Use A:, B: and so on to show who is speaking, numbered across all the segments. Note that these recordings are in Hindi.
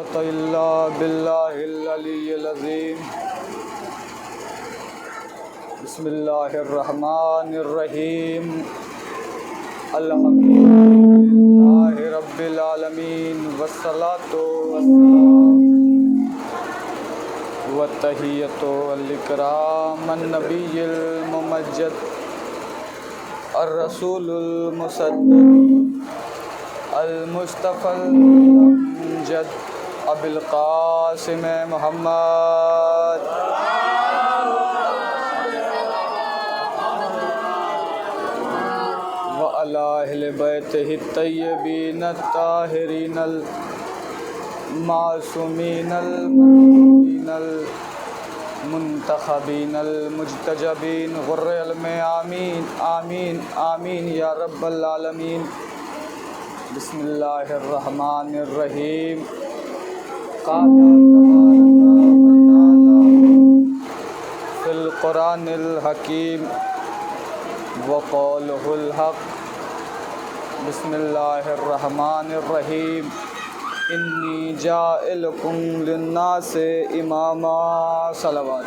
A: कुव्वता इल्ला बिल्लाहिल अलिय्यिल अज़ीम। बिस्मिल्लाहिर्रहमानिर रहीम। अल्हम्दुलिल्लाहि रब्बिल आलमीन वस्सलातु वस्सलाम व तहियतु वल इकराम अन्नबिय्यिल मुमज्जद और रसूलुल मुसद्दक़ अल मुस्तफ़ल अमजद अबिल क़ासिम मोहम्मद व अला अहले बैतिहि तय्यबीन ताहिरीन अल मासूमीन अल मुंतखबीन अल मुज्तजबीन गुर्रल में आमीन आमीन आमीन या रब्बल आलमीन। बिस्मिल्लाहिर्रहमानिर्रहीम। क़ाला फ़िल क़ुरानिल हकीम व क़ौलुहुल हक़। बिस्मिल्लाहिर्रहमानिर्रहीम। इन्नी जाइलुकुम लिन्नासि इमामा। सलवात।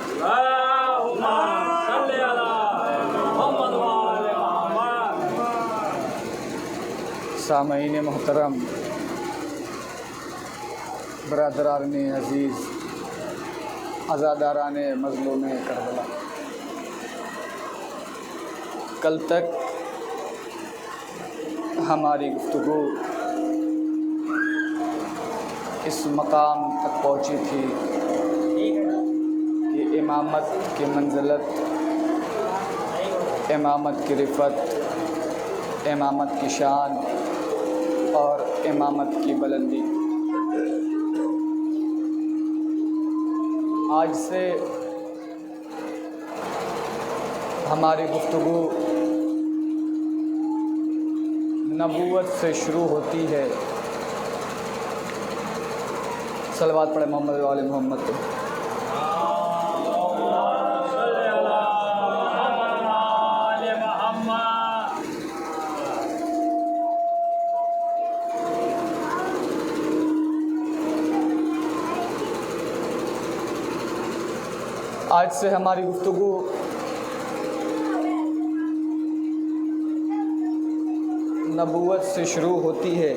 A: सामईन मोहतरम, बरदरान अज़ीज़, अज़ादारान मज़लूम करबला, कल तक हमारी गुफ्तगू इस मकाम तक पहुँची थी कि इमामत की मंज़िलत, इमामत की रिफ़त, इमामत की शान और इमामत की बुलंदी। आज से हमारी गुफ्तगू नबूवत से शुरू होती है। सलवात पढ़े मोहम्मद व आले मोहम्मद। आज से हमारी गुफ्तगू नबूवत से शुरू होती है।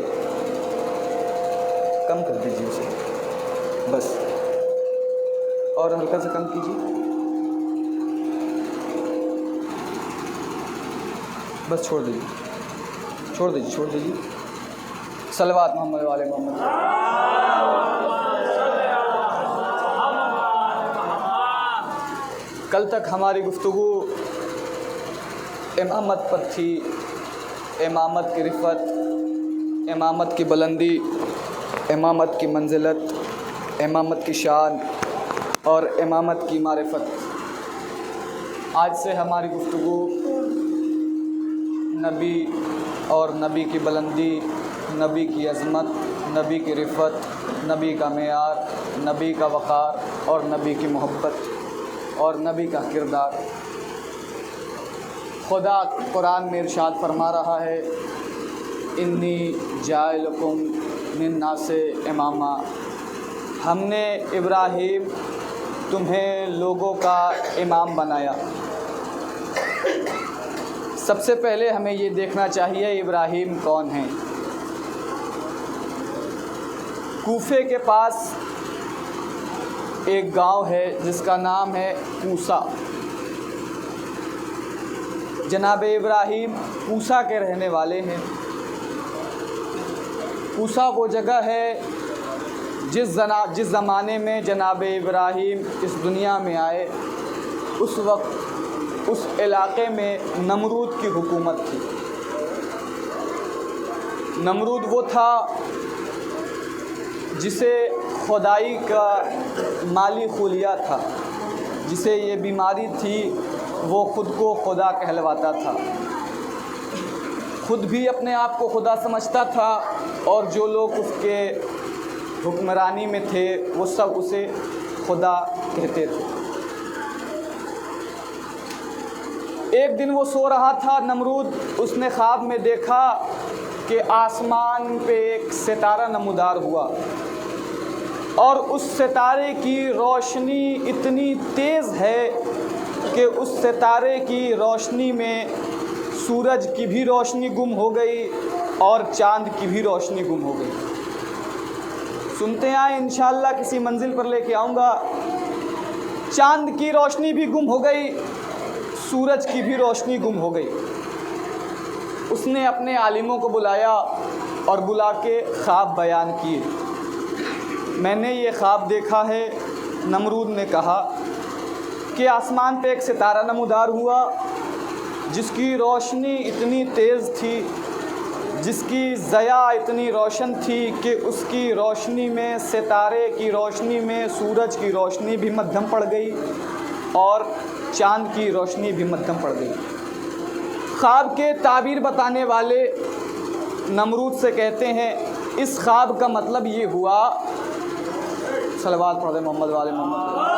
A: कम कर दीजिए उसे, बस, और हल्का से कम कीजिए, बस छोड़ दीजिए, छोड़ दीजिए, छोड़ दीजिए। सलवात मोहम्मद वाले मोहम्मद। कल तक हमारी गुफ्तगू इमामत पर थी। इमामत की रिफ़त, इमामत की बुलंदी, इमामत की मंजिलत, इमामत की शान और इमामत की मारिफत। आज से हमारी गुफ्तगू नबी और नबी की बुलंदी, नबी की अज़मत, नबी की रिफ़त, नबी का मेयार, नबी का वक़ार और नबी की मोहब्बत और नबी का किरदार। खुदा कुरान में इरशाद फरमा रहा है, इन्नी जाइलुकुम लिन्नासि इमामा। हमने इब्राहीम तुम्हें लोगों का इमाम बनाया। सबसे पहले हमें ये देखना चाहिए इब्राहीम कौन हैं। कूफे के पास एक गांव है जिसका नाम है कूसा। जनाब इब्राहीम कूसा के रहने वाले हैं। कूसा वो जगह है जिस ज़माने में जनाब इब्राहीम इस दुनिया में आए, उस वक्त उस इलाक़े में नमरूद की हुकूमत थी। नमरूद वो था जिसे खुदाई का माली खुलिया था, जिसे ये बीमारी थी, वो ख़ुद को खुदा कहलवाता था। ख़ुद भी अपने आप को खुदा समझता था और जो लोग उसके हुक्मरानी में थे वो सब उसे खुदा कहते थे। एक दिन वो सो रहा था नमरूद, उसने ख्वाब में देखा कि आसमान पे एक सितारा नमूदार हुआ। और उस सितारे की रोशनी इतनी तेज़ है कि उस सितारे की रोशनी में सूरज की भी रोशनी गुम हो गई और चाँद की भी रोशनी गुम हो गई। सुनते आए, इंशाअल्लाह किसी मंजिल पर लेके आऊँगा। चाँद की रोशनी भी गुम हो गई, सूरज की भी रोशनी गुम हो गई। उसने अपने आलिमों को बुलाया और बुला के ख्वाब बयान किए। मैंने ये ख्वाब देखा है, नमरूद ने कहा, कि आसमान पे एक सितारा नमूदार हुआ जिसकी रोशनी इतनी तेज़ थी, जिसकी ज़या इतनी रोशन थी कि उसकी रोशनी में, सितारे की रोशनी में सूरज की रोशनी भी मध्यम पड़ गई और चाँद की रोशनी भी मध्यम पड़ गई। ख्वाब के ताबीर बताने वाले नमरूद से कहते हैं, इस ख्वाब का मतलब ये हुआ, सलवात पढ़ दे मोहम्मद वाले मोहम्मद।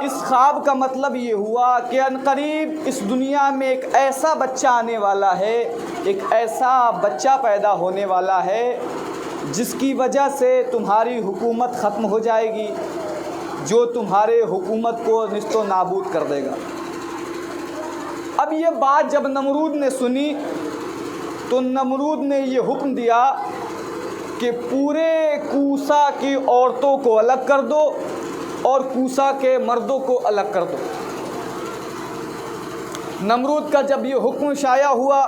A: इस ख्वाब का मतलब ये हुआ कि अनकरीब इस दुनिया में एक ऐसा बच्चा आने वाला है, एक ऐसा बच्चा पैदा होने वाला है जिसकी वजह से तुम्हारी हुकूमत ख़त्म हो जाएगी, जो तुम्हारे हुकूमत को निस्तो नाबूद कर देगा। अब ये बात जब नमरूद ने सुनी तो नमरूद ने ये हुक्म दिया कि पूरे कूसा की औरतों को अलग कर दो और कूसा के मर्दों को अलग कर दो। नमरूद का जब ये हुक्म शाया हुआ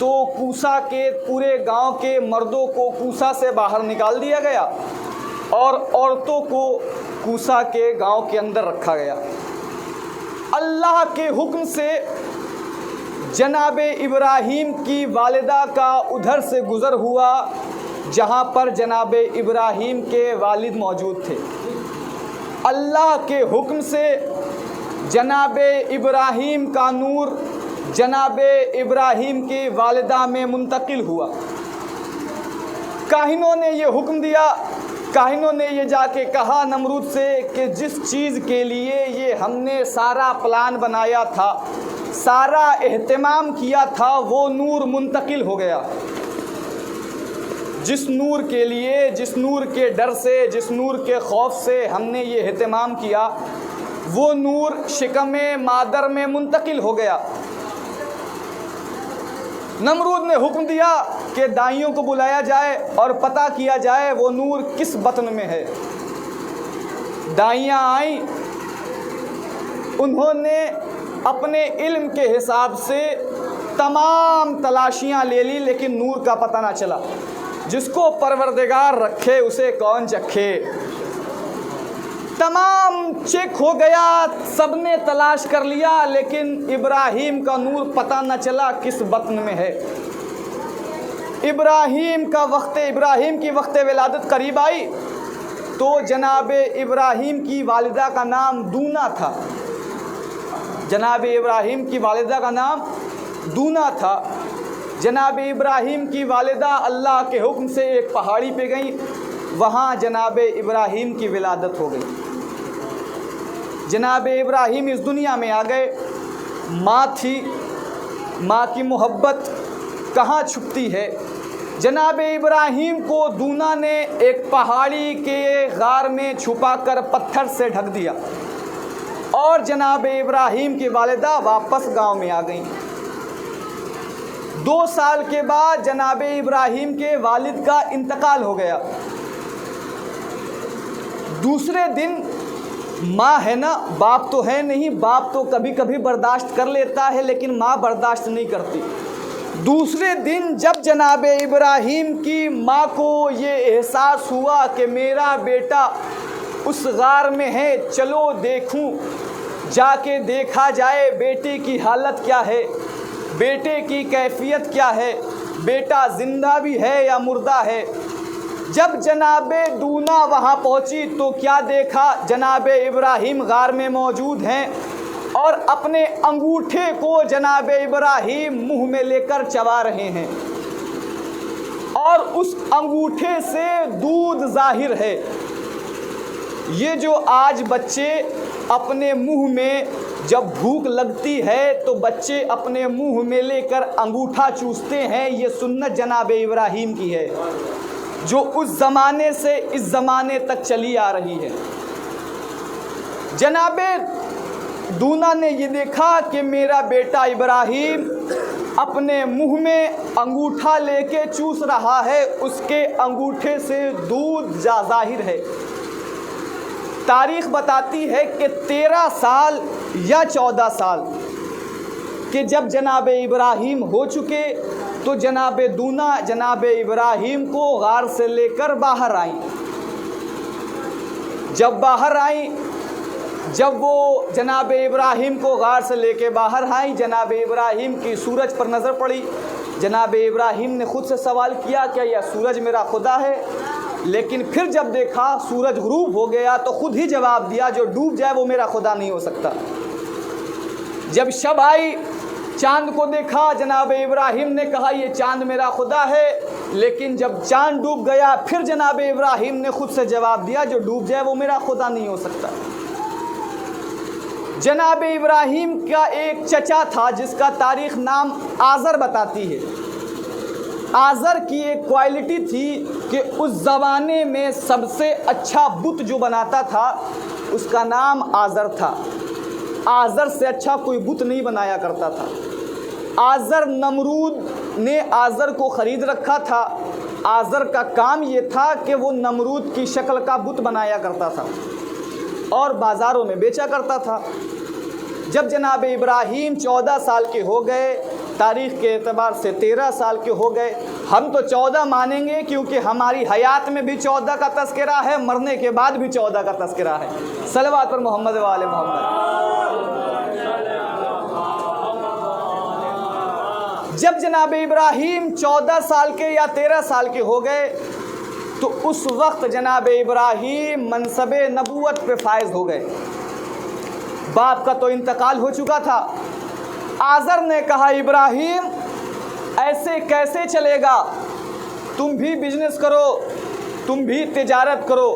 A: तो कूसा के पूरे गांव के मर्दों को कूसा से बाहर निकाल दिया गया और औरतों को कूसा के गांव के अंदर रखा गया। अल्लाह के हुक्म से जनाबे इब्राहीम की वालिदा का उधर से गुज़र हुआ जहाँ पर जनाबे इब्राहीम के वालिद मौजूद थे। अल्लाह के हुक्म से जनाबे इब्राहीम का नूर जनाबे इब्राहीम की वालिदा में मुंतकिल हुआ। काहिनों ने ये हुक्म दिया, काहिनों ने ये जाके कहा नमरूद से कि जिस चीज़ के लिए ये हमने सारा प्लान बनाया था, सारा एहतिमाम किया था, वो नूर मुंतकिल हो गया। जिस नूर के लिए, जिस नूर के डर से, जिस नूर के खौफ से हमने ये एहतिमाम किया, वो नूर शिकमे मादर में मुंतकिल हो गया। नमरूद ने हुक्म दिया कि दाइयों को बुलाया जाए और पता किया जाए वो नूर किस बतन में है। दाइयाँ आईं, उन्होंने अपने इल्म के हिसाब से तमाम तलाशियाँ ले ली, लेकिन नूर का पता ना चला। जिसको परवरदिगार रखे उसे कौन चखे। तमाम चेक हो गया, सबने तलाश कर लिया, लेकिन इब्राहीम का नूर पता न चला किस बतन में है। इब्राहीम की वक्त विलादत करीब आई तो जनाबे इब्राहीम की वालिदा का नाम दूना था। जनाबे इब्राहीम की वालिदा का नाम दूना था। जनाबे इब्राहीम की वालिदा अल्लाह के हुक्म से एक पहाड़ी पे गई, वहाँ जनाबे इब्राहीम की विलादत हो गई। जनाबे इब्राहीम इस दुनिया में आ गए। माँ थी, माँ की मोहब्बत कहाँ छुपती है। जनाबे इब्राहीम को दूना ने एक पहाड़ी के गार में छुपाकर पत्थर से ढक दिया और जनाबे इब्राहीम की वालिदा वापस गांव में आ गईं। 2 साल के बाद जनाबे इब्राहीम के वालिद का इंतकाल हो गया। दूसरे दिन माँ है ना, बाप तो है नहीं, बाप तो कभी कभी बर्दाश्त कर लेता है लेकिन माँ बर्दाश्त नहीं करती। दूसरे दिन जब जनाबे इब्राहीम की माँ को ये एहसास हुआ कि मेरा बेटा उस गार में है, चलो देखूं, जाके देखा जाए बेटे की हालत क्या है, बेटे की कैफियत क्या है, बेटा ज़िंदा भी है या मुर्दा है। जब जनाबे दूना वहाँ पहुँची तो क्या देखा, जनाबे इब्राहीम गार में मौजूद हैं और अपने अंगूठे को जनाबे इब्राहीम मुंह में लेकर चबा रहे हैं और उस अंगूठे से दूध जाहिर है। ये जो आज बच्चे अपने मुंह में जब भूख लगती है तो बच्चे अपने मुंह में लेकर अंगूठा चूसते हैं। ये सुन्नत जनाब इब्राहीम की है, जो उस ज़माने से इस ज़माने तक चली आ रही है। जनाब दूना ने ये देखा कि मेरा बेटा इब्राहीम अपने मुंह में अंगूठा लेके चूस रहा है, उसके अंगूठे से दूध जाहिर है। तारीख़ बताती है कि 13 साल या 14 साल कि जब जनाब इब्राहीम हो चुके तो जनाब दूना जनाब इब्राहीम को गार से लेकर बाहर आई। जब बाहर आई, जब वो जनाब इब्राहीम को गार से लेके बाहर आई, जनाब इब्राहीम की सूरज पर नज़र पड़ी। जनाब इब्राहीम ने ख़ुद से सवाल किया क्या यह सूरज मेरा खुदा है? लेकिन फिर जब देखा सूरज गुरूब हो गया तो ख़ुद ही जवाब दिया, जो डूब जाए वो मेरा खुदा नहीं हो सकता। जब शब आई, चाँद को देखा, जनाब इब्राहीम ने कहा ये चाँद मेरा खुदा है। लेकिन जब चाँद डूब गया फिर जनाब इब्राहीम ने ख़ुद से जवाब दिया, जो डूब जाए वो मेरा खुदा नहीं हो सकता। जनाब इब्राहीम का एक चचा था जिसका तारीख़ नाम आज़र बताती है। आज़र की एक क्वालिटी थी कि उस ज़माने में सबसे अच्छा बुत जो बनाता था उसका नाम आज़र था। आज़र से अच्छा कोई बुत नहीं बनाया करता था। आज़र, नमरूद ने आज़र को ख़रीद रखा था। आज़र का काम ये था कि वो नमरूद की शक्ल का बुत बनाया करता था और बाज़ारों में बेचा करता था। जब जनाब इब्राहीम 14 साल के हो गए, तारीख़ के एतबार से 13 साल के हो गए, हम तो 14 मानेंगे क्योंकि हमारी हयात में भी 14 का तज़किरा है, मरने के बाद भी 14 का तज़किरा है। सलवात पर मोहम्मद व आले मोहम्मद। जब जनाब इब्राहीम 14 साल के या 13 साल के हो गए तो उस वक्त जनाब इब्राहीम मनसब नबूवत पे फायज़ हो गए। बाप का तो इंतकाल हो चुका था। आज़र ने कहा इब्राहीम ऐसे कैसे चलेगा, तुम भी बिजनेस करो, तुम भी तिजारत करो।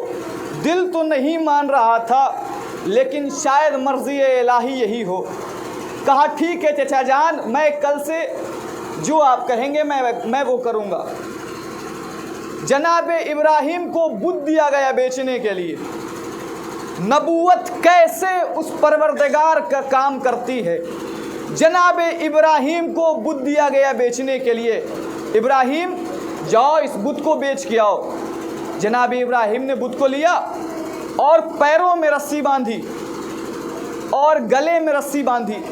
A: दिल तो नहीं मान रहा था लेकिन शायद मर्ज़ी इलाही यही हो। कहा ठीक है चचा जान, मैं कल से जो आप कहेंगे मैं वो करूँगा। जनाब इब्राहीम को बुत दिया गया बेचने के लिए। नबूवत कैसे उस परवरदिगार का काम करती है। जनाब इब्राहीम को बुत दिया गया बेचने के लिए। इब्राहीम जाओ इस बुत को बेच के आओ। जनाब इब्राहीम ने बुत को लिया और पैरों में रस्सी बांधी और गले में रस्सी बांधी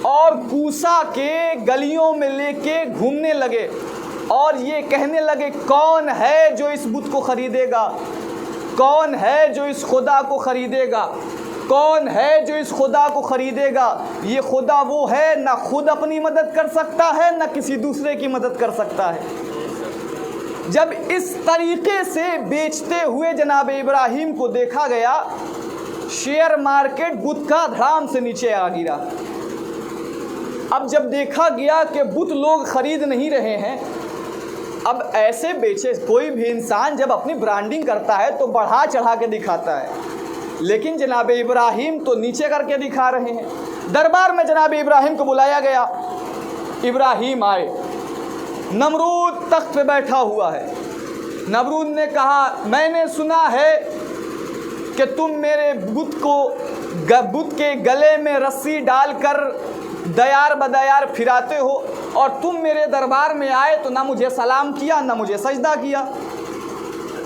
A: और कूसा के गलियों में लेके घूमने लगे और ये कहने लगे कौन है जो इस बुत को ख़रीदेगा, कौन है जो इस खुदा को ख़रीदेगा, कौन है जो इस खुदा को ख़रीदेगा। ये खुदा वो है ना खुद अपनी मदद कर सकता है ना किसी दूसरे की मदद कर सकता है। जब इस तरीक़े से बेचते हुए जनाब इब्राहीम को देखा गया, शेयर मार्केट बुत का धड़ाम से नीचे आ गिरा। अब जब देखा गया कि बुत लोग ख़रीद नहीं रहे हैं, अब ऐसे बेचे कोई भी इंसान जब अपनी ब्रांडिंग करता है तो बढ़ा चढ़ा के दिखाता है, लेकिन जनाब इब्राहीम तो नीचे करके दिखा रहे हैं। दरबार में जनाब इब्राहीम को बुलाया गया। इब्राहीम आए, नमरूद तख्त पे बैठा हुआ है। नमरूद ने कहा मैंने सुना है कि तुम मेरे बुत के गले में रस्सी डालकर दयार बदयार फिराते हो और तुम मेरे दरबार में आए तो ना मुझे सलाम किया ना मुझे सजदा किया।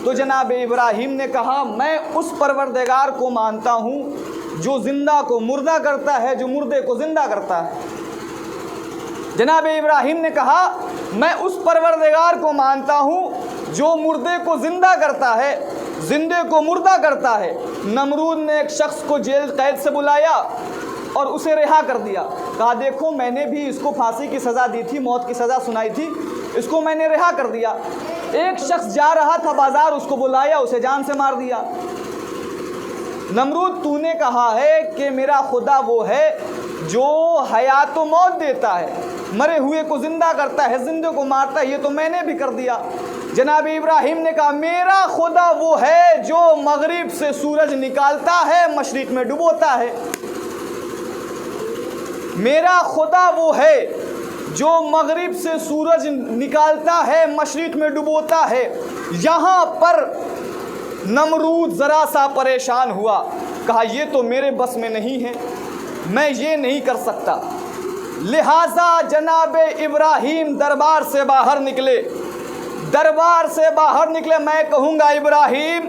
A: तो जनाब इब्राहीम ने कहा मैं उस परवरदिगार को मानता हूँ जो ज़िंदा को मुर्दा करता है, जो मुर्दे को ज़िंदा करता है। जनाब इब्राहीम ने कहा मैं उस परवरदिगार को मानता हूँ जो मुर्दे को ज़िंदा करता है, ज़िंदे को मुर्दा करता है। नमरूद ने एक शख्स को जेल कैद से बुलाया और उसे रिहा कर दिया। कहा देखो मैंने भी इसको फांसी की सज़ा दी थी, मौत की सज़ा सुनाई थी, इसको मैंने रिहा कर दिया। एक शख्स जा रहा था बाज़ार, उसको बुलाया, उसे जान से मार दिया। नमरूद तूने कहा है कि मेरा खुदा वो है जो हयात व मौत देता है, मरे हुए को ज़िंदा करता है, ज़िंदे को मारता है, ये तो मैंने भी कर दिया। जनाब इब्राहीम ने कहा मेरा खुदा वो है जो मगरिब से सूरज निकालता है, मशरिक़ में डुबोता है। मेरा खुदा वो है जो मगरिब से सूरज निकालता है, मशरिक़ में डुबोता है। यहाँ पर नमरूद ज़रा सा परेशान हुआ, कहा ये तो मेरे बस में नहीं है, मैं ये नहीं कर सकता। लिहाजा जनाब इब्राहीम दरबार से बाहर निकले। मैं कहूँगा इब्राहीम,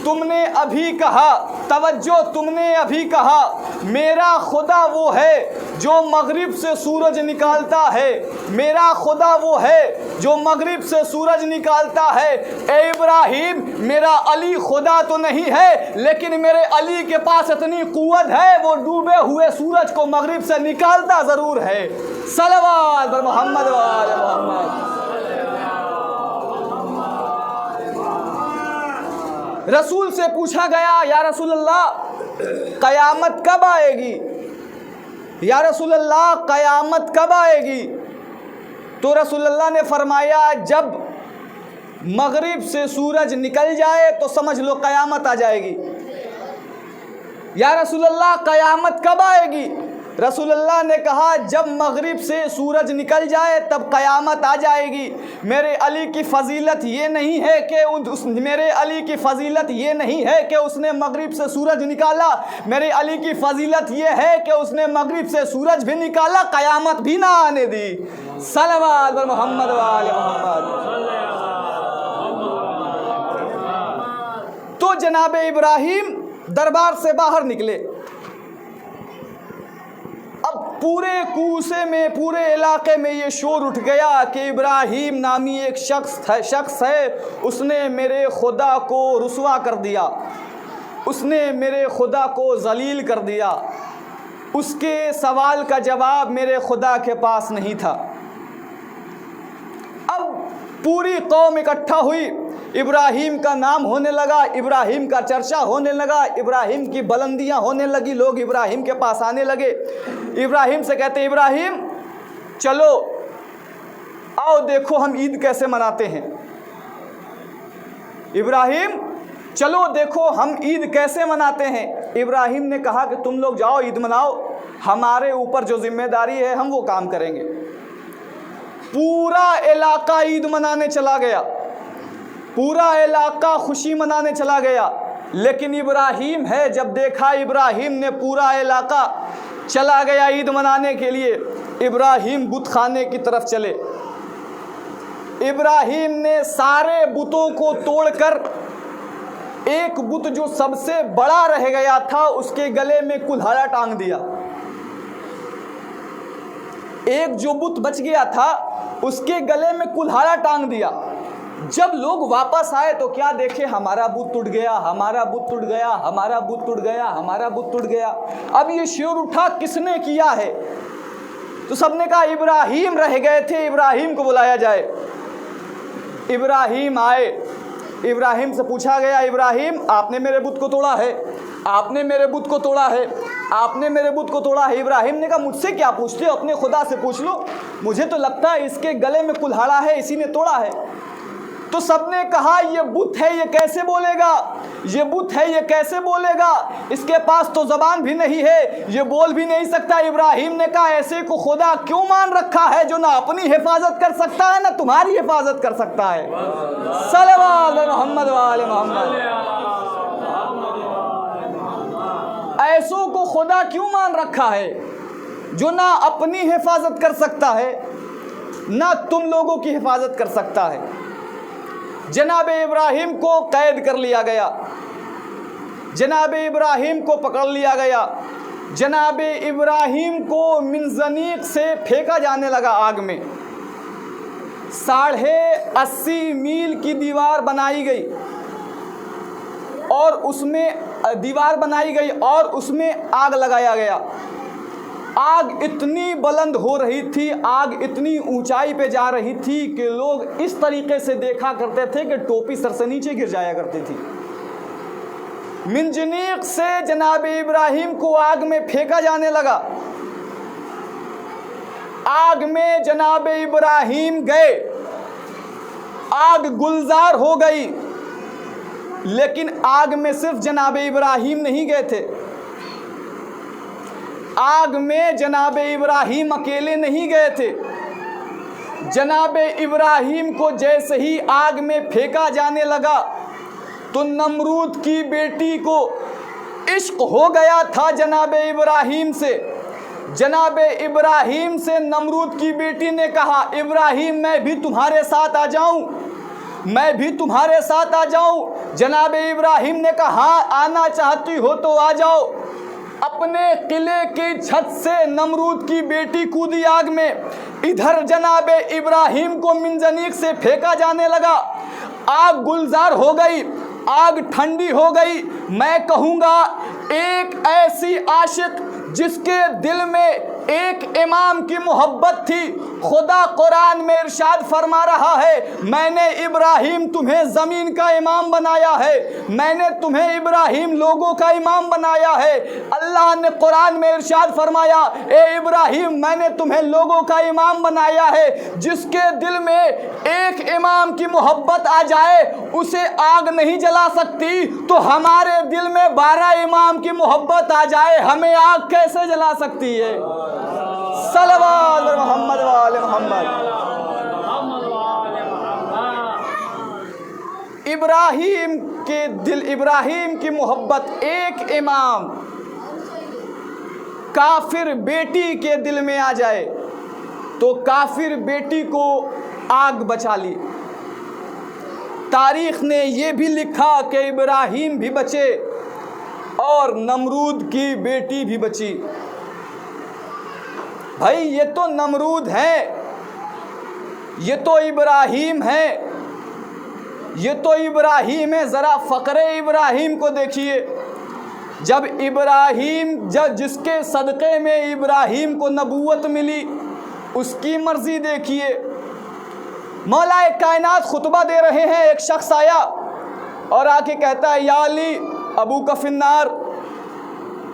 A: तुमने अभी कहा, तवज्जो, तुमने अभी कहा मेरा खुदा वो है जो मगरिब से सूरज निकालता है, मेरा खुदा वो है जो मगरिब से सूरज निकालता है। ए इब्राहीम, मेरा अली खुदा तो नहीं है, लेकिन मेरे अली के पास इतनी कुव्वत है, वो डूबे हुए सूरज को मगरिब से निकालता ज़रूर है। सल्लल्लाहु अलैहि मोहम्मद व आले मोहम्मद। रसूल से पूछा गया, या रसूल अल्लाह क़यामत कब आएगी? या रसूल अल्लाह क़यामत कब आएगी? तो रसूल अल्लाह ने फरमाया, जब मगरिब से सूरज निकल जाए तो समझ लो क़यामत आ जाएगी। या रसूल अल्लाह क़यामत कब आएगी? रसूल अल्लाह ने कहा, जब मगरिब से सूरज निकल जाए तब क़यामत आ जाएगी। मेरे अली की फ़जीलत ये नहीं है कि उसने मगरिब से सूरज निकाला, मेरे अली की फ़जीलत ये है कि उसने मगरिब से सूरज भी निकाला, क़यामत भी ना आने दी। सल्लल्लाहु अलैहि मोहम्मद व आले मोहम्मद। तो जनाब इब्राहीम दरबार से बाहर निकले। अब पूरे कूसे में, पूरे इलाके में ये शोर उठ गया कि इब्राहीम नामी एक शख्स है, उसने मेरे खुदा को रुसवा कर दिया, उसने मेरे खुदा को जलील कर दिया, उसके सवाल का जवाब मेरे खुदा के पास नहीं था। अब पूरी कौम इकट्ठा हुई, इब्राहीम का नाम होने लगा, इब्राहीम का चर्चा होने लगा, इब्राहीम की बुलंदियाँ होने लगी, लोग इब्राहीम के पास आने लगे। इब्राहीम से कहते, इब्राहीम चलो आओ देखो हम ईद कैसे मनाते हैं। इब्राहीम चलो देखो हम ईद कैसे मनाते हैं। इब्राहीम ने कहा कि तुम लोग जाओ ईद मनाओ, हमारे ऊपर जो जिम्मेदारी है हम वो काम करेंगे। पूरा इलाका ईद मनाने चला गया, पूरा इलाका खुशी मनाने चला गया। लेकिन इब्राहीम है, जब देखा इब्राहीम ने पूरा इलाका चला गया ईद मनाने के लिए, इब्राहीम बुत खाने की तरफ चले। इब्राहीम ने सारे बुतों को तोड़कर एक बुत जो सबसे बड़ा रह गया था उसके गले में कुल्हाड़ा टांग दिया। एक जो बुत बच गया था उसके गले में कुल्हाड़ा टांग दिया। जब लोग वापस आए तो क्या देखे, हमारा बुत टूट गया, हमारा बुत टूट गया, हमारा बुत टूट गया, हमारा बुत टूट गया। अब ये शोर उठा किसने किया है? तो सबने कहा इब्राहीम रह गए थे, इब्राहीम को बुलाया जाए। इब्राहीम आए, इब्राहीम से पूछा गया, इब्राहीम आपने मेरे बुत को तोड़ा है, आपने मेरे बुत को तोड़ा है, आपने मेरे बुत को तोड़ा है। इब्राहीम ने कहा मुझसे क्या पूछते हो, अपने खुदा से पूछ लो, मुझे तो लगता है इसके गले में कुल्हाड़ा है, इसी ने तोड़ा है। तो सबने कहा ये बुत है, ये कैसे बोलेगा, ये बुत है, ये कैसे बोलेगा, इसके पास तो ज़बान भी नहीं है, ये बोल भी नहीं सकता। इब्राहीम ने कहा ऐसे को खुदा क्यों मान रखा है जो ना अपनी हिफाजत कर सकता है ना तुम्हारी हिफाजत कर सकता है। सल्लल्लाहु अलैहि मोहम्मद व आले मोहम्मद। ऐसों को खुदा क्यों मान रखा है जो ना अपनी हिफाजत कर सकता है ना तुम लोगों की हिफाजत कर सकता है। जनाब इब्राहीम को कैद कर लिया गया, जनाब इब्राहीम को पकड़ लिया गया, जनाब इब्राहीम को मिनजनीक से फेंका जाने लगा आग में। 80.5 मील की दीवार बनाई गई और उसमें आग लगाया गया। आग इतनी बुलंद हो रही थी, आग इतनी ऊंचाई पे जा रही थी कि लोग इस तरीके से देखा करते थे कि टोपी सर से नीचे गिर जाया करती थी। मिंजनीक से जनाब इब्राहीम को आग में फेंका जाने लगा। आग में जनाब इब्राहीम गए, आग गुलजार हो गई, लेकिन आग में सिर्फ जनाब इब्राहीम नहीं गए थे। आग में जनाब इब्राहीम अकेले नहीं गए थे। जनाब इब्राहीम को जैसे ही आग में फेंका जाने लगा तो नमरूद की बेटी को इश्क हो गया था जनाब इब्राहीम से। जनाब इब्राहीम से नमरूद की बेटी ने कहा, इब्राहीम मैं भी तुम्हारे साथ आ जाऊं, मैं भी तुम्हारे साथ आ जाऊं। जनाब इब्राहीम ने कहा, हाँ आना चाहती हो तो आ जाओ। अपने किले की छत से नमरूद की बेटी कूदी आग में। इधर जनाब इब्राहीम को मिंजनीक से फेंका जाने लगा। आग गुलजार हो गई, आग ठंडी हो गई। मैं कहूँगा एक ऐसी आशिक जिसके दिल में एक इमाम की मोहब्बत थी। खुदा कुरान में इरशाद फरमा रहा है, मैंने इब्राहीम तुम्हें ज़मीन का इमाम बनाया है, मैंने तुम्हें इब्राहीम लोगों का इमाम बनाया है। अल्लाह ने कुरान में इरशाद फरमाया, ए इब्राहीम मैंने तुम्हें लोगों का इमाम बनाया है। जिसके दिल में एक इमाम की मोहब्बत आ जाए उसे आग नहीं जला सकती, तो हमारे दिल में 12 इमाम की मोहब्बत आ जाए हमें आग कैसे जला सकती है। सल्लल्लाहु अलैहि मोहम्मद वाले मोहम्मद। इब्राहीम के दिल, इब्राहीम की मोहब्बत एक इमाम काफिर बेटी के दिल में आ जाए तो काफिर बेटी को आग बचा ली। तारीख ने यह भी लिखा कि इब्राहीम भी बचे और नमरूद की बेटी भी बची। भाई ये तो नमरूद है, ये तो इब्राहीम है, ये तो इब्राहीम है। ज़रा फ़क्रे इब्राहीम को देखिए। जब इब्राहीम, जब जिसके सदक़े में इब्राहीम को नबूवत मिली, उसकी मर्ज़ी देखिए। मौलाए कायनात खुतबा दे रहे हैं, एक शख्स आया और आके कहता है, या अली अबू का फिन्नार,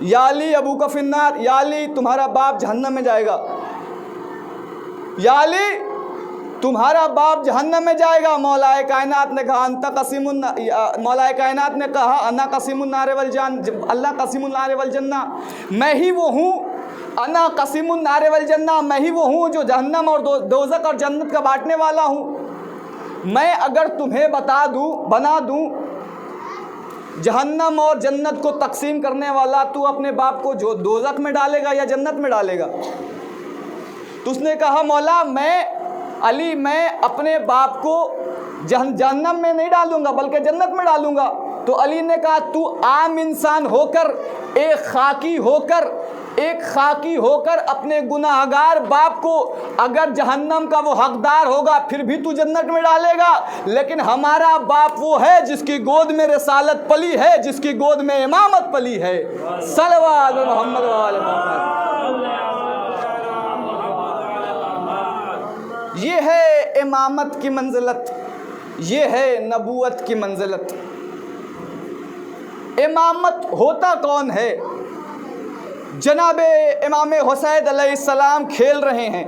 A: या अली अबू का फिन्नार, या अली तुम्हारा बाप जहन्नम में जाएगा, या अली तुम्हारा बाप जहन्नम में जाएगा। मौलाए कायनात ने कहा अंता कसीमुन, मौलाए कायनात ने कहा अन्ना कसीमुन नारे वल जान, अल्लाह कसीमुन नारे वल जन्ना, मैं ही वो हूँ, अन्ना कसीमुन नारे वल जन्ना, मैं ही वो हूँ जो जहन्नम और दोज़ख और जन्नत का बांटने वाला हूँ। मैं अगर तुम्हें बता दूँ, बना दूँ जहन्नम और जन्नत को तकसीम करने वाला, तू अपने बाप को जो दोज़ख में डालेगा या जन्नत में डालेगा? तो उसने कहा मौला मैं अली, मैं अपने बाप को जहन्नम में नहीं डालूंगा बल्कि जन्नत में डालूंगा। तो अली ने कहा तू आम इंसान होकर, एक खाकी होकर अपने गुनाहगार बाप को अगर जहन्नम का वो हकदार होगा फिर भी तू जन्नत में डालेगा, लेकिन हमारा बाप वो है जिसकी गोद में रिसालत पली है, जिसकी गोद में इमामत पली है। सल्लल्लाहु अलैहि मोहम्मद वाले मोहम्मद। ये है इमामत की मंजिलत, ये है नबूवत की मंजिलत। इमामत होता कौन है? जनाब इमाम हुसैन अलैहिस्सलाम खेल रहे हैं।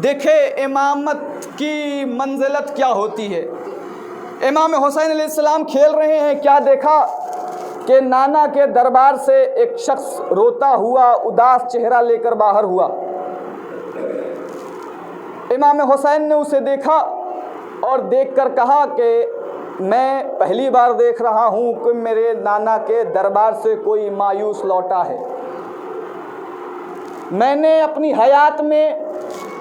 A: देखे इमामत की मंजिलत क्या होती है। इमाम हुसैन अलैहिस्सलाम खेल रहे हैं, क्या देखा कि नाना के दरबार से एक शख्स रोता हुआ उदास चेहरा लेकर बाहर हुआ। इमाम हुसैन ने उसे देखा और देखकर कहा कि मैं पहली बार देख रहा हूँ कि मेरे नाना के दरबार से कोई मायूस लौटा है। मैंने अपनी हयात में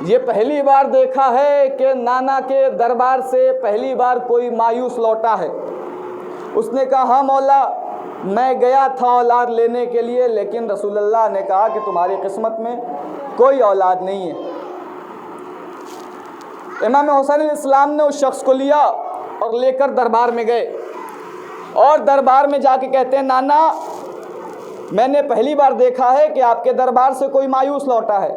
A: ये पहली बार देखा है कि नाना के दरबार से पहली बार कोई मायूस लौटा है। उसने कहा हाँ मौला, मैं गया था औलाद लेने के लिए, लेकिन रसूलुल्लाह ने कहा कि तुम्हारी किस्मत में कोई औलाद नहीं है। इमाम हुसैन अलैहिस्सलाम ने उस शख्स को लिया और लेकर दरबार में गए और दरबार में जाके कहते हैं नाना, मैंने पहली बार देखा है कि आपके दरबार से कोई मायूस लौटा है।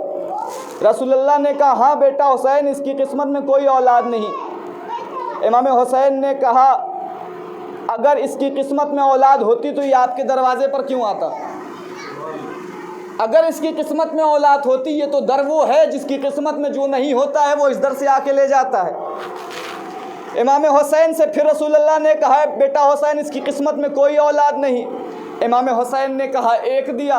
A: रसूलुल्लाह ने कहा हाँ बेटा हुसैन, इसकी किस्मत में कोई औलाद नहीं। इमाम हुसैन ने कहा अगर इसकी किस्मत में औलाद होती तो ये आपके दरवाजे पर क्यों आता? अगर इसकी किस्मत में औलाद होती, ये तो दर वो है जिसकी किस्मत में जो नहीं होता है वो इस दर से आके ले जाता है। इमाम हुसैन से फिर रसूलुल्लाह ने कहा बेटा हुसैन, इसकी किस्मत में कोई औलाद नहीं। इमाम हुसैन ने कहा एक दिया,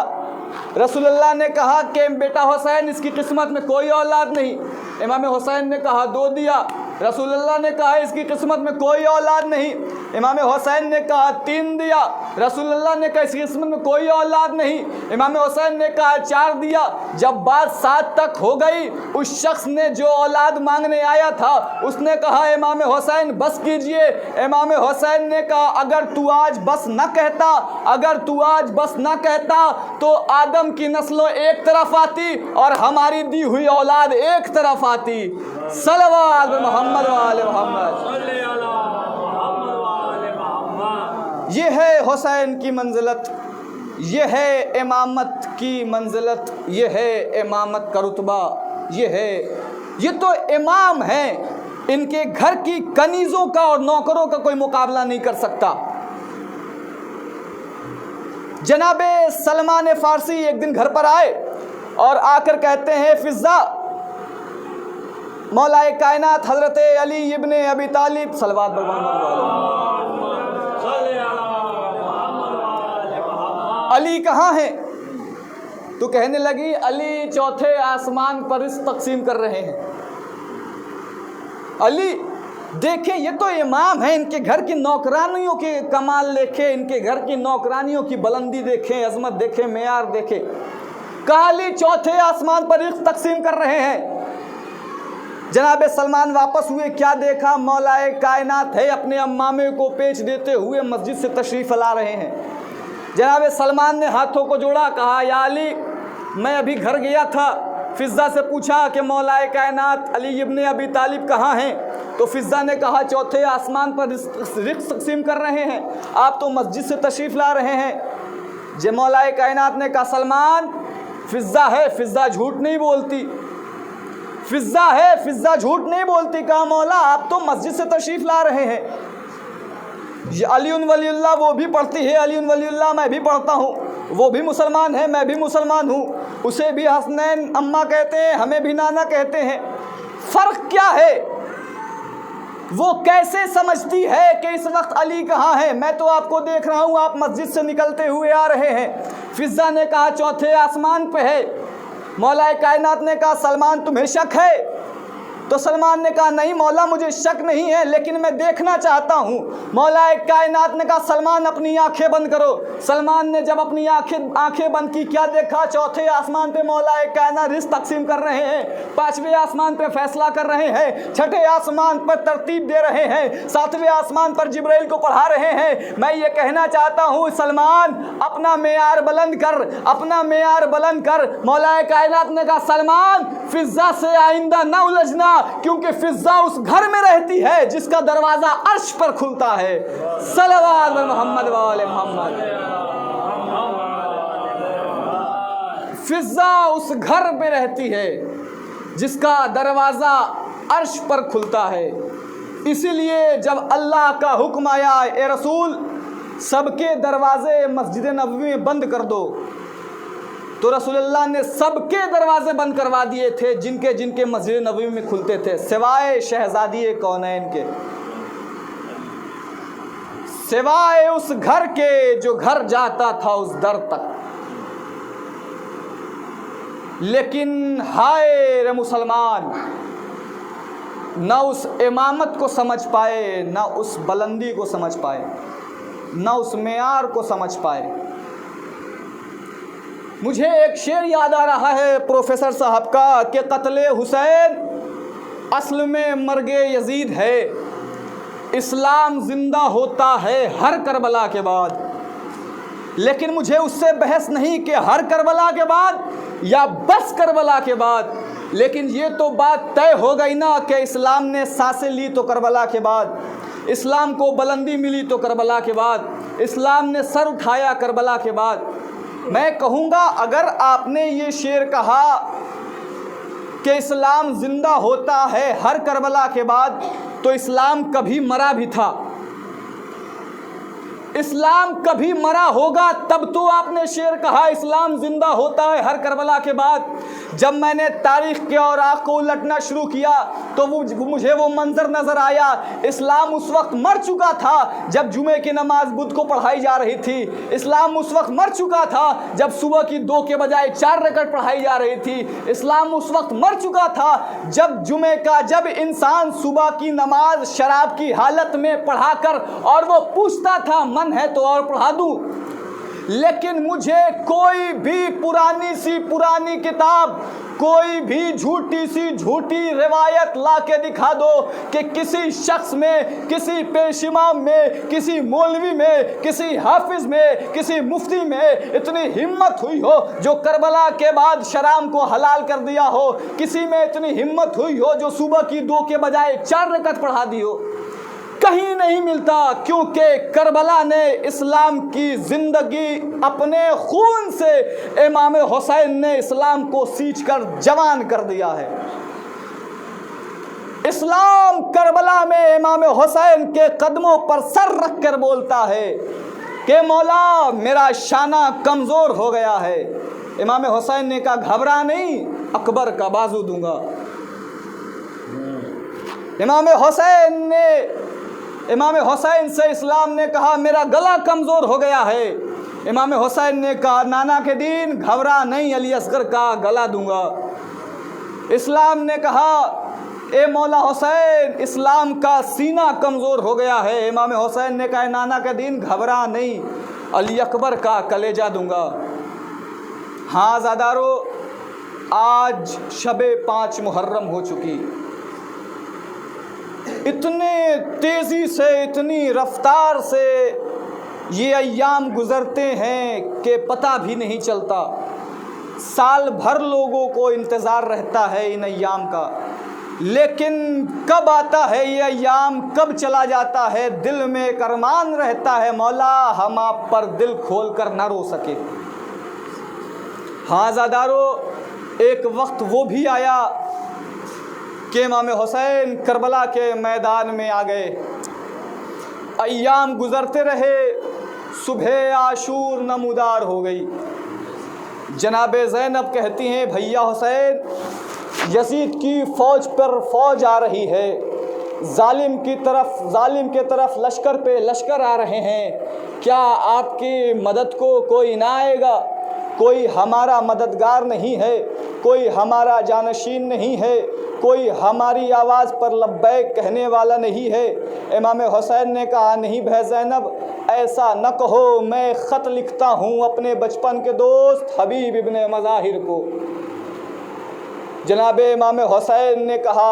A: रसूलुल्लाह ने कहा कि बेटा हुसैन, इसकी किस्मत में कोई औलाद नहीं। इमाम हुसैन ने कहा 2 दिया। रसूलुल्लाह ने कहा इसकी किस्मत में कोई औलाद नहीं। इमाम हुसैन ने कहा 3 दिया। रसूलुल्लाह ने कहा इसकी किस्मत में कोई औलाद नहीं। इमाम हुसैन ने कहा 4 दिया। जब बात 7 तक हो गई, उस शख्स ने जो औलाद मांगने आया था उसने कहा इमाम हुसैन बस कीजिए। इमाम हुसैन ने कहा अगर तू आज बस न कहता, अगर तू आज बस न कहता तो आदम की नस्लों एक तरफ आती और हमारी दी हुई औलाद एक तरफ आती। सल्लल्लाहु अलैहि मोहम्मद वाले मोहम्मद। ये है हुसैन की मंजिलत, ये है इमामत की मंजिलत, ये है इमामत का रुतबा, ये तो इमाम हैं। इनके घर की कनीज़ों का और नौकरों का कोई मुकाबला नहीं कर सकता। जनाबे सलमान फारसी एक दिन घर पर आए और आकर कहते हैं फिज़ा, मौलाए कायनात हज़रत अली इब्ने अबी तालिब सलवात अली कहाँ हैं? तो कहने लगी अली चौथे आसमान पर रिज़्क़ तकसीम कर रहे हैं। अली देखे, ये तो इमाम है, इनके घर की नौकरानियों के कमाल देखे, इनके घर की नौकरानियों की बुलंदी देखें, अजमत देखें, मेयार देखें। कहा अली चौथे आसमान पर रिज़्क़ तकसीम कर रहे हैं। जनाब सलमान वापस हुए, क्या देखा? मौलाए कायनात है अपने अम्मामे को पेच देते हुए मस्जिद से तशरीफ़ ला रहे हैं। जनाब सलमान ने हाथों को जोड़ा, कहा या अली, मैं अभी घर गया था, फिज़ा से पूछा कि मौलाए कायनात अली इब्ने अबी तालिब कहाँ हैं? तो फिज़ा ने कहा चौथे आसमान पर रिज़्क़ तकसीम कर रहे हैं, आप तो मस्जिद से तशरीफ़ ला रहे हैं। जे मौलाए कायनात ने कहा सलमान, फिज़ा है, फिज़ा झूठ नहीं बोलती, फिज़ा है, फिज़ा झूठ नहीं बोलती। कहा मौला आप तो मस्जिद से तशरीफ़ ला रहे हैं। ये अली वलीउल्लाह वो भी पढ़ती है, अली वलीउल्लाह मैं भी पढ़ता हूँ, वो भी मुसलमान है, मैं भी मुसलमान हूँ, उसे भी हसनैन अम्मा कहते हैं, हमें भी नाना कहते हैं। फ़र्क क्या है? वो कैसे समझती है कि इस वक्त अली कहाँ है? मैं तो आपको देख रहा हूँ, आप मस्जिद से निकलते हुए आ रहे हैं। फिज़ा ने कहा चौथे आसमान पे है। मौलाए कायनात ने कहा सलमान तुम्हें शक है? तो सलमान ने कहा नहीं मौला मुझे शक नहीं है, लेकिन मैं देखना चाहता हूँ। मौलाए कायनात ने कहा सलमान अपनी आंखें बंद करो। सलमान ने जब अपनी आंखें बंद की, क्या देखा? चौथे आसमान पे मौलाए कायनात रिज़्क़ तकसीम कर रहे हैं, 5वें आसमान पे फैसला कर रहे हैं, 6ठे आसमान पर तरतीब दे रहे हैं, 7वें आसमान पर जिब्राइल को पढ़ा रहे हैं। मैं ये कहना चाहता हूँ सलमान अपना मेयार बुलंद कर, अपना मेयार बुलंद कर। मौलाए कायनात ने कहा सलमान फिज़ा से आइंदा न उलझना, क्योंकि फिज़ा उस घर में रहती है जिसका दरवाजा अर्श पर खुलता है। सल्लल्लाहु अलैहि मोहम्मद वाले मोहम्मद। फिज़ा उस घर में रहती है जिसका दरवाजा अर्श पर खुलता है। इसीलिए जब अल्लाह का हुक्म आया ए रसूल सबके दरवाजे मस्जिद नबवी में बंद कर दो, तो रसूलुल्लाह ने सबके दरवाजे बंद करवा दिए थे जिनके जिनके मस्जिद नबवी में खुलते थे, सिवाय शहजादी कौनैन के, सिवाय उस घर के जो घर जाता था उस दर तक। लेकिन हाय रे मुसलमान, न उस इमामत को समझ पाए, न उस बुलंदी को समझ पाए, न उस मेयार को समझ पाए। मुझे एक शेर याद आ रहा है प्रोफेसर साहब का कि कत्ले हुसैन असल में मर्गे यजीद है, इस्लाम ज़िंदा होता है हर करबला के बाद। लेकिन मुझे उससे बहस नहीं कि हर करबला के बाद या बस करबला के बाद, लेकिन ये तो बात तय हो गई ना कि इस्लाम ने सांसें ली तो करबला के बाद, इस्लाम को बुलंदी मिली तो करबला के बाद, इस्लाम ने सर उठाया करबला के बाद। मैं कहूँगा अगर आपने ये शेर कहा कि इस्लाम ज़िंदा होता है हर करबला के बाद, तो इस्लाम कभी मरा भी था। इस्लाम कभी मरा होगा तब तो आपने शेर कहा इस्लाम ज़िंदा होता है हर करबला के बाद। जब मैंने तारीख़ के औराक़ को उलटना शुरू किया तो मुझे वो मंज़र नज़र आया। इस्लाम उस वक्त मर चुका था जब जुमे की नमाज बुध को पढ़ाई जा रही थी। इस्लाम उस वक्त मर चुका था जब सुबह की 2 के बजाय 4 रकअत पढ़ाई जा रही थी। इस्लाम उस वक्त मर चुका था जब इंसान सुबह की नमाज शराब की हालत में पढ़ाकर और वो पूछता था मन है तो और पढ़ा दूँ। लेकिन मुझे कोई भी पुरानी किताब, कोई भी झूठी सी झूठी रिवायत ला के दिखा दो कि किसी शख्स में, किसी पेश इमाम में, किसी मौलवी में, किसी हाफिज में, किसी मुफ्ती में इतनी हिम्मत हुई हो जो करबला के बाद शराब को हलाल कर दिया हो, किसी में इतनी हिम्मत हुई हो जो सुबह की 2 के बजाय 4 रकअत पढ़ा दी हो। कहीं नहीं मिलता, क्योंकि करबला ने इस्लाम की ज़िंदगी अपने खून से, इमाम हुसैन ने इस्लाम को सींच कर जवान कर दिया है। इस्लाम करबला में इमाम हुसैन के कदमों पर सर रख कर बोलता है कि मौला मेरा शाना कमज़ोर हो गया है। इमाम हुसैन ने कहा घबरा नहीं, अकबर का बाजू दूंगा। इमाम हुसैन से इस्लाम ने कहा मेरा गला कमज़ोर हो गया है। इमाम हुसैन ने कहा नाना के दीन घबरा नहीं, अली असगर का गला दूंगा। इस्लाम ने कहा ए मौला हुसैन इस्लाम का सीना कमज़ोर हो गया है। इमाम हुसैन ने कहा नाना के दीन घबरा नहीं, अली अकबर का कलेजा दूंगा। हाँ ज़ादारो, आज शबे 5 मुहर्रम हो चुकी। इतने तेज़ी से, इतनी रफ्तार से ये अय्याम गुज़रते हैं कि पता भी नहीं चलता। साल भर लोगों को इंतज़ार रहता है इन अय्याम का, लेकिन कब आता है ये अय्याम, कब चला जाता है, दिल में एक अरमान रहता है मौला हम आप पर दिल खोल कर ना रो सके। हाँ ज़ादारो, एक वक्त वो भी आया कि इमाम हुसैन करबला के मैदान में आ गए। अय्याम गुज़रते रहे, सुबह आशूर नमूदार हो गई। जनाब ज़ैनब कहती हैं भैया हुसैन, यजीद की फ़ौज पर फ़ौज आ रही है, जालिम के तरफ लश्कर पे लश्कर आ रहे हैं, क्या आपकी मदद को कोई ना आएगा? कोई हमारा मददगार नहीं है, कोई हमारा जानशीन नहीं है, कोई हमारी आवाज़ पर लब्बैक कहने वाला नहीं है। इमाम हुसैन ने कहा नहीं भाई ज़ैनब, ऐसा न कहो, मैं ख़त लिखता हूँ अपने बचपन के दोस्त हबीब इब्ने मज़ाहिर को। जनाब इमाम हुसैन ने कहा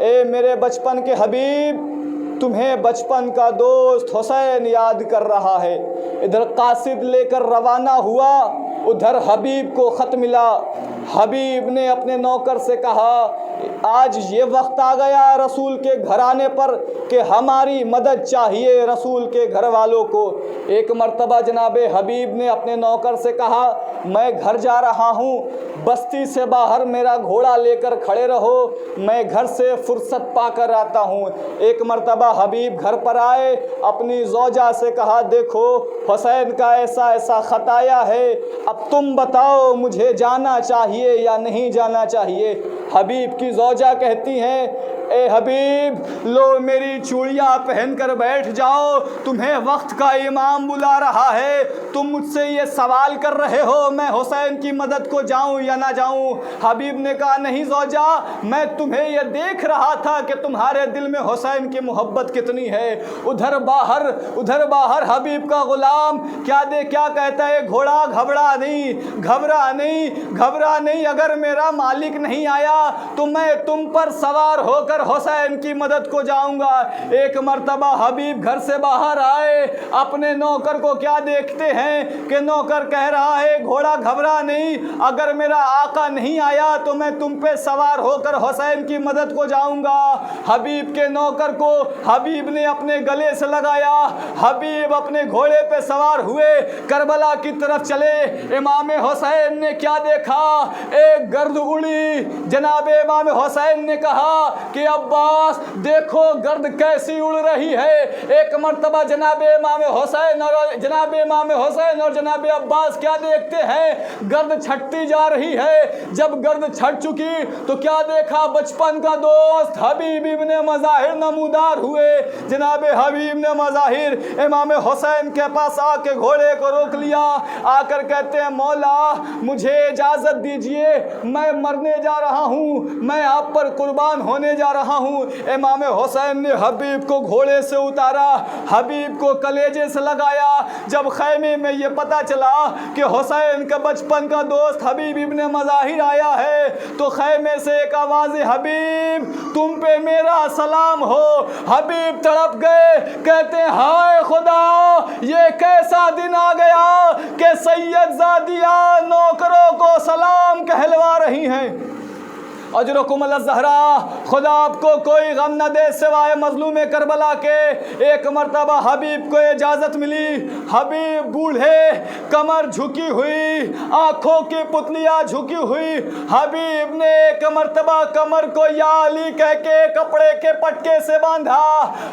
A: ए मेरे बचपन के हबीब, तुम्हें बचपन का दोस्त हुसैन याद कर रहा है। इधर कासिद लेकर रवाना हुआ, उधर हबीब को ख़त मिला। हबीब ने अपने नौकर से कहा आज ये वक्त आ गया रसूल के घराने पर कि हमारी मदद चाहिए रसूल के घर वालों को। एक मर्तबा जनाब हबीब ने अपने नौकर से कहा मैं घर जा रहा हूँ, बस्ती से बाहर मेरा घोड़ा लेकर खड़े रहो, मैं घर से फुर्सत पाकर आता हूँ। एक मर्तबा हबीब घर पर आए, अपनी ज़ौजा से कहा देखो हुसैन का ऐसा ऐसा ख़त आया है, अब तुम बताओ मुझे जाना चाहिए या नहीं जाना चाहिए। हबीब की ज़ौजा कहती हैं ए हबीब लो मेरी चूड़ियाँ पहन कर बैठ जाओ, तुम्हें वक्त का इमाम बुला रहा है, तुम मुझसे ये सवाल कर रहे हो मैं हुसैन की मदद को जाऊं या ना जाऊं। हबीब ने कहा नहीं ज़ौजा, मैं तुम्हें ये देख रहा था कि तुम्हारे दिल में हुसैन की मोहब्बत कितनी है। उधर बाहर हबीब का ग़ुलाम क्या कहता है, घोड़ा घबरा नहीं, अगर मेरा मालिक नहीं आया तो मैं तुम पर सवार होकर हुसैन की मदद को जाऊंगा। एक मर्तबा हबीब घर से बाहर आए, अपने नौकर को क्या देखते हैं कि नौकर कह रहा है घोड़ा घबरा नहीं, अगर मेरा आका नहीं आया तो मैं तुम पे सवार होकर हुसैन की मदद को जाऊंगा। हबीब के नौकर को हबीब ने अपने गले से लगाया, हबीब अपने घोड़े पे सवार हुए, करबला की तरफ चले। इमाम हुसैन ने क्या देखा, एक गर्द उड़ी। जनाब इमाम हुसैन ने कहा कि अब्बास देखो गर्द कैसी उड़ रही है। एक मर्तबा जनाब इमाम हुसैन और जनाब अब्बास क्या देखते हैं, गर्द छटती जा रही है। जब गर्द छट चुकी तो क्या देखा, बचपन का दोस्त हबीब इब्ने मज़ाहिर नमूदार हुए। जनाब हबीब ने मज़ाहिर इमाम हुसैन के पास आके घोड़े को रोक लिया, आकर कहते हैं मौला मुझे इजाज़त दीजिए, मैं मरने जा रहा हूँ, मैं आप पर कुर्बान होने जा रहा हूँ। इमाम हुसैन ने हबीब को घोड़े से उतारा, हबीब को कलेजे से लगाया। जब खैमे में ये पता चला कि हुसैन का बचपन का दोस्त हबीब इब्ने मज़ाहिर आया है तो खैमे से एक आवाज़, हबीब तुम पे मेरा सलाम हो। हबीब तड़प गए, कहते हैं हाय खुदा ये कैसा दिन आ गया कि सैयदजादिया नौकरों को सलाम कहलवा रही हैं। अजरकुम अला ज़हरा, खुदा आपको कोई गम न दे सिवाय मजलूम करबला के। एक मरतबा हबीब को इजाज़त मिली। हबीब बूढ़े, कमर झुकी हुई, आँखों की पुतलियाँ झुकी हुई। हबीब ने एक मरतबा कमर को या अली कह के कपड़े के पटके से बांधा।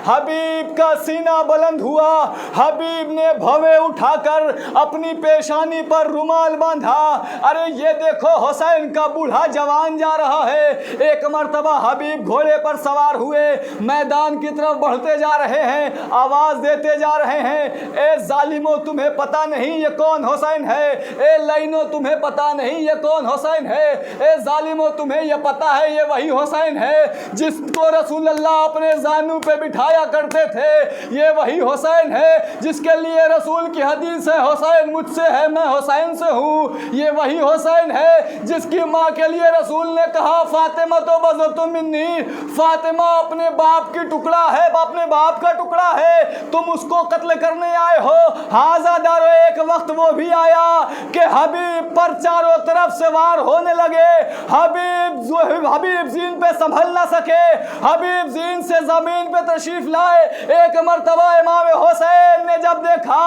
A: हबीब का सीना बुलंद हुआ। हबीब ने भवे उठाकर अपनी पेशानी पर रुमाल बांधा। अरे ये देखो हुसैन का बूढ़ा जवान जा रहा है। एक मर्तबा हबीब घोड़े पर सवार हुए, मैदान की तरफ बढ़ते जा रहे हैं, आवाज देते जा रहे हैं, ए जालिमो तुम्हें पता नहीं ये कौन हुसैन है, ए लाइनो तुम्हें पता नहीं ये कौन हुसैन है, ए जालिमो तुम्हें ये पता है ये वही हुसैन है जिसको रसूलुल्लाह अपने जानू पे बिठाया करते थे, ये वही हुसैन है जिसके लिए रसूल की हदीस है हुसैन मुझसे है मैं हुसैन से हूँ, ये वही हुसैन है जिसकी माँ के लिए रसूल ने कहा फातिमा तो बज़तु मिन्नी, फातिमा अपने बाप की टुकड़ा है, अपने बाप का टुकड़ा है, तुम उसको कत्ल करने आए हो। हाज़ा दारो एक वक्त वो भी आया कि हबीब पर चारों तरफ से वार होने लगे। हबीब जीन पे संभल ना सके, हबीब जीन से जमीन पे तशरीफ लाए। एक मरतबा इमाम हुसैन ने जब देखा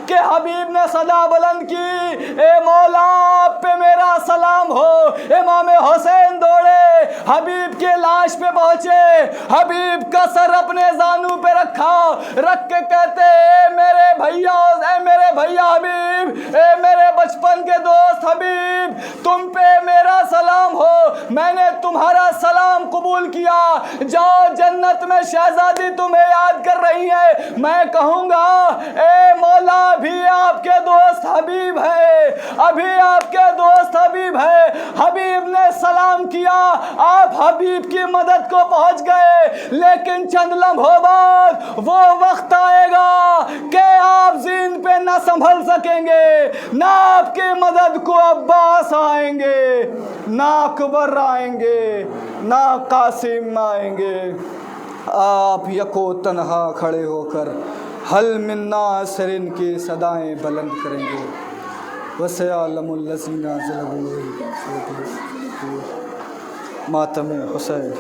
A: कि हबीब ने सदा बुलंद की, ए मौला पे मेरा सलाम हो, इमाम हुसैन दौड़े, हबीब के लाश पे पहुंचे, हबीब का सर अपने जानू पे रखा, रख के कहते ए मेरे भैया हबीब, ए मेरे बचपन के दोस्त हबीब, तुम पे मेरा सलाम हो, मैंने तुम्हारा सलाम कबूल किया, जाओ जन्नत में शहजादी तुम्हें याद कर रही है, मैं कहूँगा ए मौला भी आपके दोस्त हबीब है, अभी आपके दोस्त हबीब है। हबीब ने सलाम किया, आप हबीब की मदद को पहुंच गए, लेकिन चंद लम्हों बाद वो वक्त आएगा कि आप जीन पे ना संभल सकेंगे, ना आपकी मदद को अब्बास आएंगे, ना अकबर आएंगे, ना कासिम आएंगे, आप यको तन्हा खड़े होकर हल मिन्ना सरिन की सदाएं बुलंद करेंगे। वसयालमुल लज़ीना ज़लमू मातम हुसैन।